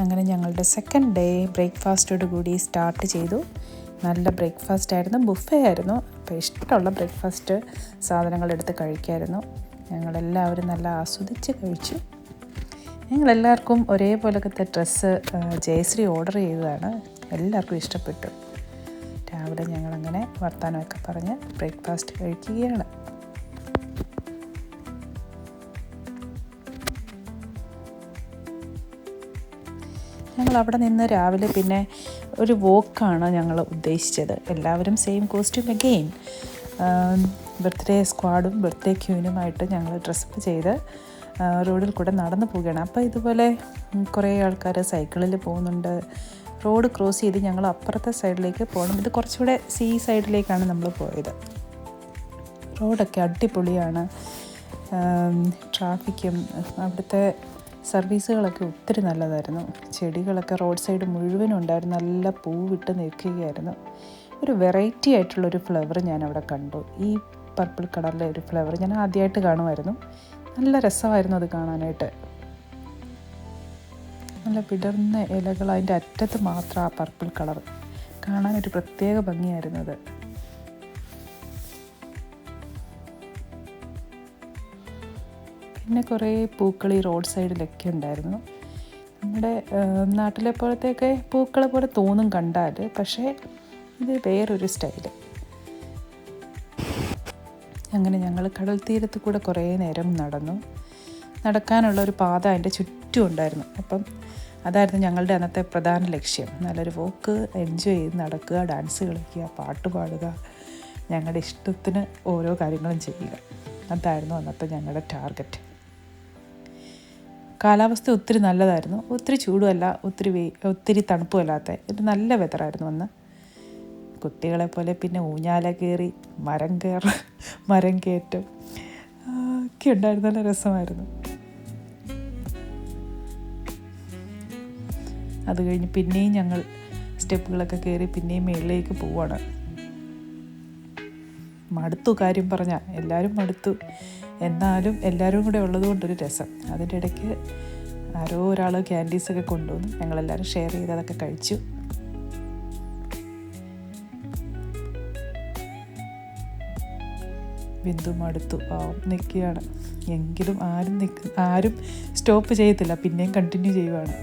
അങ്ങനെ ഞങ്ങളുടെ second day ബ്രേക്ക്ഫാസ്റ്റോട് കൂടി സ്റ്റാർട്ട് ചെയ്തു. നല്ല ബ്രേക്ക്ഫാസ്റ്റ് ആയിരുന്നു, ബുഫേ ആയിരുന്നു. അപ്പോൾ ഇഷ്ടമുള്ള ബ്രേക്ക്ഫാസ്റ്റ് സാധനങ്ങളെടുത്ത് കഴിക്കായിരുന്നു. ഞങ്ങളെല്ലാവരും നല്ല ആസ്വദിച്ച് കഴിച്ചു. ഞങ്ങളെല്ലാവർക്കും ഒരേപോലത്തെ ഡ്രസ്സ് ജയശ്രീ ഓർഡർ ചെയ്തതാണ്. എല്ലാവർക്കും ഇഷ്ടപ്പെട്ടു. രാവിലെ ഞങ്ങളങ്ങനെ വർത്തമാനമൊക്കെ പറഞ്ഞ് ബ്രേക്ക്ഫാസ്റ്റ് കഴിക്കുകയാണ്. ഞങ്ങൾ അവിടെ നിന്ന് രാവിലെ പിന്നെ ഒരു വോക്കാണ് ഞങ്ങൾ ഉദ്ദേശിച്ചത്. എല്ലാവരും സെയിം കോസ്റ്റ്യൂം അഗെയിൻ. ബർത്ത്ഡേ സ്ക്വാഡും ബർത്ത്ഡേ ക്യൂനുമായിട്ട് ഞങ്ങൾ ഡ്രസ്സപ്പ് ചെയ്ത് റോഡിൽ കൂടെ നടന്നു പോവുകയാണ്. അപ്പോൾ ഇതുപോലെ കുറേ ആൾക്കാർ സൈക്കിളിൽ പോകുന്നുണ്ട്. റോഡ് ക്രോസ് ചെയ്ത് ഞങ്ങൾ അപ്പുറത്തെ സൈഡിലേക്ക് പോകണം. ഇത് കുറച്ചുകൂടെ സീ സൈഡിലേക്കാണ് നമ്മൾ പോയത്. റോഡൊക്കെ അടിപൊളിയാണ്. ട്രാഫിക്കും അവിടുത്തെ സർവീസുകളൊക്കെ ഒത്തിരി നല്ലതായിരുന്നു. ചെടികളൊക്കെ റോഡ് സൈഡ് മുഴുവനും ഉണ്ടായിരുന്നു. നല്ല പൂവിട്ട് നിൽക്കുകയായിരുന്നു. ഒരു വെറൈറ്റി ആയിട്ടുള്ളൊരു ഫ്ലവർ ഞാനവിടെ കണ്ടു. ഈ പർപ്പിൾ കളറിലെ ഒരു ഫ്ലവർ ഞാൻ ആദ്യമായിട്ട് കാണുമായിരുന്നു. നല്ല രസമായിരുന്നു അത് കാണാനായിട്ട്. നല്ല വിടർന്ന ഇലകൾ, അതിൻ്റെ അറ്റത്ത് മാത്രം ആ പർപ്പിൾ കളർ കാണാനൊരു പ്രത്യേക ഭംഗിയായിരുന്നു അത്. പിന്നെ കുറേ പൂക്കൾ ഈ റോഡ് സൈഡിലൊക്കെ ഉണ്ടായിരുന്നു. നമ്മുടെ നാട്ടിലെ പോലത്തെയൊക്കെ പൂക്കളെ പോലെ തോന്നും കണ്ടാൽ, പക്ഷേ ഇത് വേറൊരു സ്റ്റൈല്. അങ്ങനെ ഞങ്ങൾ കടൽ തീരത്ത് കൂടെ കുറേ നേരം നടന്നു. നടക്കാനുള്ള ഒരു പാത അതിൻ്റെ ചുറ്റും ഉണ്ടായിരുന്നു. അപ്പം അതായിരുന്നു ഞങ്ങളുടെ അന്നത്തെ പ്രധാന ലക്ഷ്യം. നല്ലൊരു വോക്ക് എൻജോയ് ചെയ്ത് നടക്കുക, ഡാൻസ് കളിക്കുക, പാട്ട് പാടുക, ഞങ്ങളുടെ ഇഷ്ടത്തിന് ഓരോ കാര്യങ്ങളും ചെയ്യുക. അതായിരുന്നു അന്നത്തെ ഞങ്ങളുടെ ടാർഗറ്റ്. കാലാവസ്ഥ ഒത്തിരി നല്ലതായിരുന്നു. ഒത്തിരി ചൂടുമല്ല, ഒത്തിരി തണുപ്പുമല്ലാത്ത ഒരു നല്ല വെതറായിരുന്നു അന്ന്. കുട്ടികളെ പോലെ പിന്നെ ഊഞ്ഞാല കയറി, മരം കയറ്റം ഒക്കെ ഉണ്ടായിരുന്നു. നല്ല രസമായിരുന്നു. അത് കഴിഞ്ഞ് പിന്നെയും ഞങ്ങൾ സ്റ്റെപ്പുകളൊക്കെ കയറി പിന്നെയും മുകളിലേക്ക് പോവാണ്. മടുത്തു, കാര്യം പറഞ്ഞാൽ എല്ലാവരും മടുത്തു. എന്നാലും എല്ലാവരും കൂടെ ഉള്ളത് കൊണ്ടൊരു രസം. അതിൻ്റെ ഇടയ്ക്ക് ആരോ ഒരാൾ ക്യാൻഡീസൊക്കെ കൊണ്ടുവന്നു. ഞങ്ങളെല്ലാവരും ഷെയർ ചെയ്ത് അതൊക്കെ കഴിച്ചു. ബിന്ദു മടുത്തു, നിൽക്കുകയാണ്. എങ്കിലും ആരും സ്റ്റോപ്പ് ചെയ്യത്തില്ല, പിന്നെയും കണ്ടിന്യൂ ചെയ്യുവാണ്.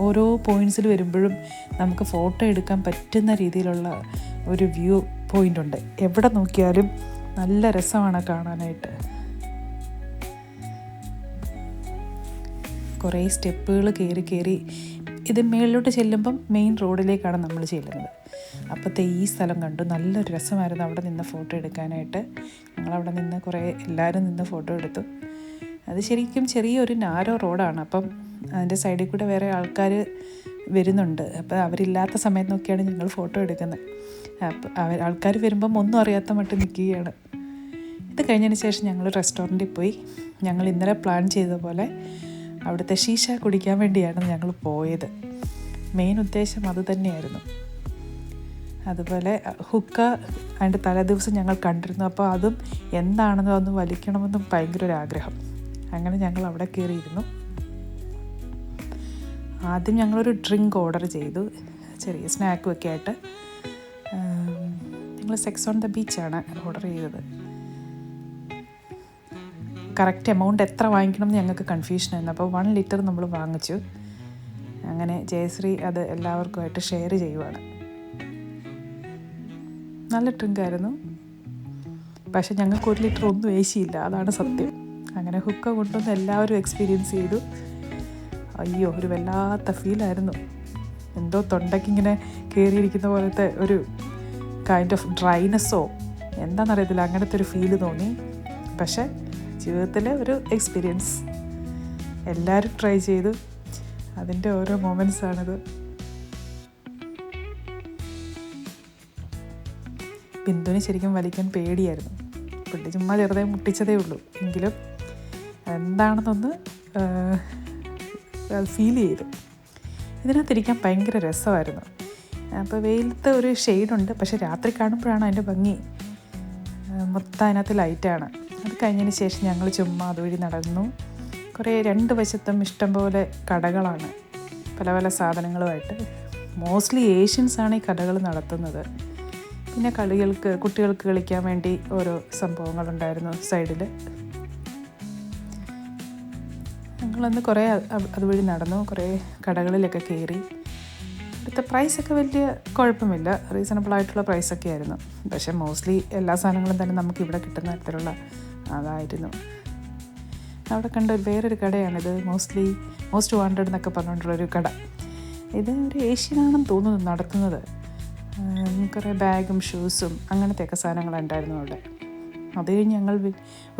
ഓരോ പോയിൻറ്റ്സിൽ വരുമ്പോഴും നമുക്ക് ഫോട്ടോ എടുക്കാൻ പറ്റുന്ന രീതിയിലുള്ള ഒരു വ്യൂ പോയിൻ്റ് ഉണ്ട്. എവിടെ നോക്കിയാലും നല്ല രസമാണ് കാണാനായിട്ട്. കുറേ സ്റ്റെപ്പുകൾ കയറി ഇത് മേളിലോട്ട് ചെല്ലുമ്പം മെയിൻ റോഡിലേക്കാണ് നമ്മൾ ചെല്ലുന്നത്. അപ്പോഴത്തെ ഈ സ്ഥലം കണ്ടു. നല്ലൊരു രസമായിരുന്നു അവിടെ നിന്ന് ഫോട്ടോ എടുക്കാനായിട്ട്. ഞങ്ങളവിടെ നിന്ന് എല്ലാവരും നിന്ന് ഫോട്ടോ എടുത്തു. അത് ശരിക്കും ചെറിയൊരു നാരോ റോഡാണ്. അപ്പം അതിൻ്റെ സൈഡിൽ കൂടെ വേറെ ആൾക്കാർ വരുന്നുണ്ട്. അപ്പോൾ അവരില്ലാത്ത സമയത്ത് നോക്കിയാണ് ഞങ്ങൾ ഫോട്ടോ എടുക്കുന്നത്. അപ്പോൾ ആൾക്കാർ വരുമ്പം ഒന്നും അറിയാത്ത മട്ടിൽ നിൽക്കുകയാണ്. ഇത് കഴിഞ്ഞതിന് ശേഷം ഞങ്ങൾ റെസ്റ്റോറൻറ്റിൽ പോയി. ഞങ്ങൾ ഇന്നലെ പ്ലാൻ ചെയ്ത പോലെ അവിടുത്തെ ഷീഷ കുടിക്കാൻ വേണ്ടിയാണ് ഞങ്ങൾ പോയത്. മെയിൻ ഉദ്ദേശം അത് തന്നെയായിരുന്നു. അതുപോലെ ഹുക്ക അതിൻ്റെ തലേദിവസം ഞങ്ങൾ കണ്ടിരുന്നു. അപ്പോൾ അതും എന്താണെന്നോ ഒന്ന് വലിക്കണമെന്നും ഭയങ്കര ഒരു ആഗ്രഹം. അങ്ങനെ ഞങ്ങൾ അവിടെ കയറിയിരുന്നു. ആദ്യം ഞങ്ങളൊരു ഡ്രിങ്ക് ഓർഡർ ചെയ്തു, ചെറിയ സ്നാക്കും ഒക്കെ ആയിട്ട്. ഞങ്ങൾ സെക്സ് ഓൺ ദ ബീച്ചാണ് ഓർഡർ ചെയ്തത്. കറക്റ്റ് എമൗണ്ട് എത്ര വാങ്ങിക്കണം എന്ന് ഞങ്ങൾക്ക് കൺഫ്യൂഷനായിരുന്നു. അപ്പോൾ 1 ലിറ്റർ നമ്മൾ വാങ്ങിച്ചു. അങ്ങനെ ജയശ്രീ അത് എല്ലാവർക്കുമായിട്ട് ഷെയർ ചെയ്യുവാണ്. നല്ല ഡ്രിങ്കായിരുന്നു. പക്ഷെ ഞങ്ങൾക്ക് 1 ലിറ്റർ ഒന്നും ഏശിയില്ല, അതാണ് സത്യം. അങ്ങനെ ഹുക്ക കൊണ്ടുവന്ന് എല്ലാവരും എക്സ്പീരിയൻസ് ചെയ്തു. അയ്യോ, ഒരു വല്ലാത്ത ഫീലായിരുന്നു. എന്തോ തൊണ്ടയ്ക്കിങ്ങനെ കയറിയിരിക്കുന്ന പോലത്തെ ഒരു കൈൻഡ് ഓഫ് ഡ്രൈനെസ്സോ എന്താണെന്നറിയത്തില്ല, അങ്ങനത്തെ ഒരു ഫീല് തോന്നി. പക്ഷേ ജീവിതത്തിലെ ഒരു എക്സ്പീരിയൻസ്. എല്ലാവരും ട്രൈ ചെയ്തു. അതിൻ്റെ ഓരോ മൊമെൻറ്റ്സാണിത്. ബിന്ദുവിന് ശരിക്കും വലിക്കാൻ പേടിയായിരുന്നു. പുള്ളി ചുമ്മാ ചെറുതായി മുട്ടിച്ചതേ ഉള്ളൂ. എങ്കിലും എന്താണെന്നൊന്ന് ഫീൽ ചെയ്തു. ഇതിനകത്തിരിക്കാൻ ഭയങ്കര രസമായിരുന്നു. അപ്പോൾ വെയിലത്തെ ഒരു ഷെയ്ഡുണ്ട്, പക്ഷെ രാത്രി കാണുമ്പോഴാണ് അതിൻ്റെ ഭംഗി. മൊത്തം അതിനകത്ത് ലൈറ്റാണ്. അത് കഴിഞ്ഞതിന് ശേഷം ഞങ്ങൾ ചുമ്മാ അതുവഴി നടന്നു. കുറേ 2 വശത്തും ഇഷ്ടംപോലെ കടകളാണ്. പല പല സാധനങ്ങളുമായിട്ട്. മോസ്റ്റ്ലി ഏഷ്യൻസാണ് ഈ കടകൾ നടത്തുന്നത്. പിന്നെ കുട്ടികൾക്ക് കളിക്കാൻ വേണ്ടി ഓരോ സംഭവങ്ങളുണ്ടായിരുന്നു സൈഡിൽ. ഞങ്ങളന്ന് കുറേ അതുവഴി നടന്നു, കുറേ കടകളിലൊക്കെ കയറി. ഇവിടുത്തെ പ്രൈസൊക്കെ വലിയ കുഴപ്പമില്ല, റീസണബിളായിട്ടുള്ള പ്രൈസൊക്കെ ആയിരുന്നു. പക്ഷേ മോസ്റ്റ്ലി എല്ലാ സാധനങ്ങളും തന്നെ നമുക്ക് ഇവിടെ കിട്ടുന്ന തരത്തിലുള്ള അതായിരുന്നു. അവിടെ കണ്ട വേറൊരു കടയാണിത്, മോസ്റ്റ് വാണ്ടഡ് എന്നൊക്കെ പറഞ്ഞുകൊണ്ടുള്ളൊരു കട. ഇത് ഒരു ഏഷ്യനാണെന്ന് തോന്നുന്നു നടത്തുന്നത്. കുറേ ബാഗും ഷൂസും അങ്ങനത്തെയൊക്കെ സാധനങ്ങളുണ്ടായിരുന്നു അവിടെ. അത് കഴിഞ്ഞ് ഞങ്ങൾ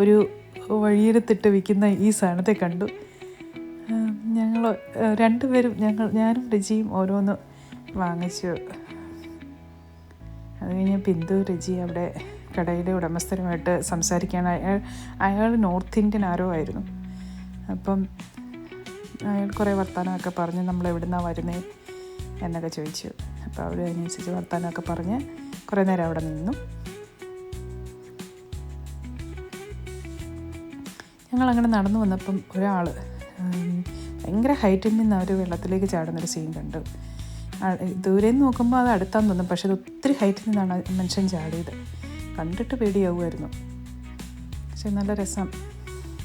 ഒരു വഴിയെടുത്തിട്ട് വിൽക്കുന്ന ഈ സാധനത്തെ കണ്ടു. ഞങ്ങൾ രണ്ടുപേരും ഞാനും രജിയും ഓരോന്ന് വാങ്ങിച്ചു. അത് കഴിഞ്ഞ് ബിന്ദു രജി അവിടെ കടയിലെ ഉടമസ്ഥരുമായിട്ട് സംസാരിക്കാൻ, അയാൾ നോർത്ത് ഇന്ത്യൻ ആരോ ആയിരുന്നു. അപ്പം അയാൾ കുറേ വർത്തമാനമൊക്കെ പറഞ്ഞ് നമ്മൾ എവിടുന്നാണ് വരുന്നത് എന്നൊക്കെ ചോദിച്ചു. അപ്പോൾ അവർ അതിനനുസരിച്ച് വർത്തമാനമൊക്കെ പറഞ്ഞ് കുറേ നേരം അവിടെ നിന്നു. ഞങ്ങളങ്ങനെ നടന്നു വന്നപ്പം ഒരാൾ ഭയങ്കര ഹൈറ്റിൽ നിന്ന് അവർ വെള്ളത്തിലേക്ക് ചാടുന്നൊരു സീൻ കണ്ടു. ദൂരെ നിന്ന് നോക്കുമ്പോൾ അത് അടുത്താന്ന് തോന്നും, പക്ഷെ അത് ഒത്തിരി ഹൈറ്റിൽ നിന്നാണ് മനുഷ്യൻ ചാടിയത്. കണ്ടിട്ട് പേടിയാവുമായിരുന്നു, പക്ഷെ നല്ല രസം.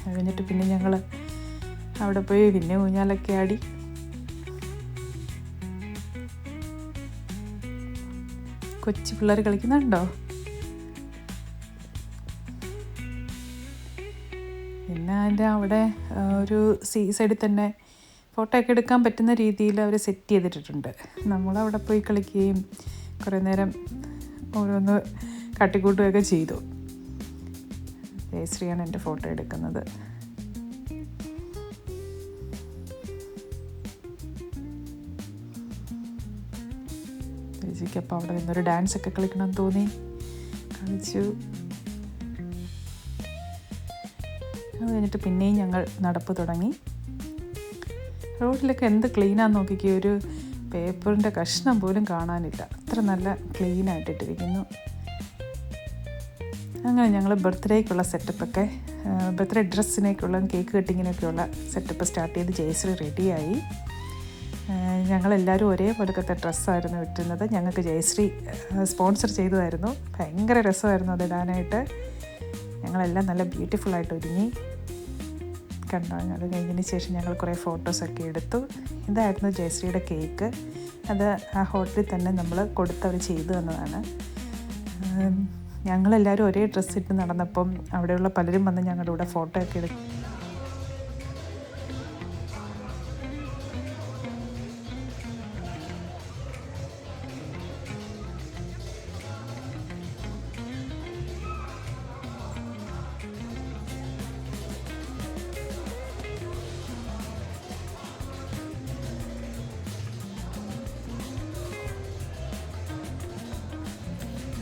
കഴിഞ്ഞിട്ട് പിന്നെ ഞങ്ങൾ അവിടെ പോയി പിന്നെ ഊഞ്ഞാലൊക്കെ ആടി. കൊച്ചു പിള്ളേർ കളിക്കുന്നുണ്ടോ? പിന്നെ അതിൻ്റെ അവിടെ ഒരു സൈഡിൽ തന്നെ ഫോട്ടോ ഒക്കെ എടുക്കാൻ പറ്റുന്ന രീതിയിൽ അവർ സെറ്റ് ചെയ്തിട്ടുണ്ട്. നമ്മളവിടെ പോയി കളിക്കുകയും കുറേ നേരം ഓരോന്ന് കാട്ടിക്കൂട്ടുകയൊക്കെ ചെയ്തു. ജയശ്രീയാണ് എൻ്റെ ഫോട്ടോ എടുക്കുന്നത്. ചേച്ചിക്കപ്പോൾ അവിടെ നിന്നൊരു ഡാൻസൊക്കെ കളിക്കണമെന്ന് തോന്നി, കളിച്ചു. അത് കഴിഞ്ഞിട്ട് പിന്നെയും ഞങ്ങൾ നടപ്പ് തുടങ്ങി. റോഡിലൊക്കെ എന്ത് ക്ലീനാന്ന് നോക്കിക്കുക, ഒരു പേപ്പറിൻ്റെ കഷ്ണം പോലും കാണാനില്ല, അത്ര നല്ല ക്ലീനായിട്ടിട്ടിരിക്കുന്നു. അങ്ങനെ ഞങ്ങൾ ബർത്ത്ഡേക്കുള്ള സെറ്റപ്പൊക്കെ, ബർത്ത്ഡേ ഡ്രസ്സിനേക്കുള്ള കേക്ക് കട്ടിങ്ങിനൊക്കെയുള്ള സെറ്റപ്പ് സ്റ്റാർട്ട് ചെയ്ത് ജയശ്രീ റെഡിയായി. ഞങ്ങളെല്ലാവരും ഒരേപോലത്തെ ഡ്രസ്സായിരുന്നു ഇട്ടുന്നത്. ഞങ്ങൾക്ക് ജയശ്രീ സ്പോൺസർ ചെയ്തതായിരുന്നു. ഭയങ്കര രസമായിരുന്നു അതിടാനായിട്ട്. ഞങ്ങളെല്ലാം നല്ല ബ്യൂട്ടിഫുള്ളായിട്ട് ഒരുങ്ങി കണ്ടോ. അത് കഴിഞ്ഞതിന് ശേഷം ഞങ്ങൾ കുറേ ഫോട്ടോസൊക്കെ എടുത്തു. ഇതായിരുന്നു ജയശ്രീയുടെ കേക്ക്. അത് ആ ഹോട്ടലിൽ തന്നെ നമ്മൾ കൊടുത്തവർ ചെയ്തു തന്നതാണ്. ഞങ്ങളെല്ലാവരും ഒരേ ഡ്രസ്സ് ഇട്ട് നടന്നപ്പം അവിടെയുള്ള പലരും വന്ന് ഞങ്ങളുടെ കൂടെ ഫോട്ടോ ഒക്കെ എടുക്കും.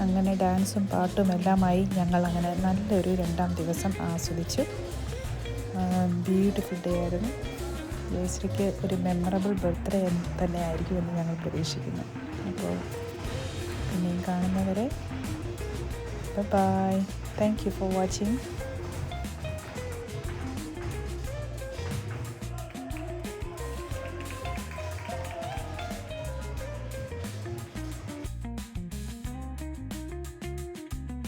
അങ്ങനെ ഡാൻസും പാട്ടും എല്ലാമായി ഞങ്ങൾ അങ്ങനെ നല്ലൊരു 2ാം ദിവസം ആസ്വദിച്ചു. ബ്യൂട്ടിഫുൾ ഡേ ആയിരുന്നു. ജയശ്രീക്ക് ഒരു മെമ്മറബിൾ ബർത്ത്ഡേ തന്നെ ആയിരിക്കുമെന്ന് ഞങ്ങൾ പ്രതീക്ഷിക്കുന്നു. അപ്പോൾ ഇനിയും കാണുന്നവരെ bye. Thank you for watching.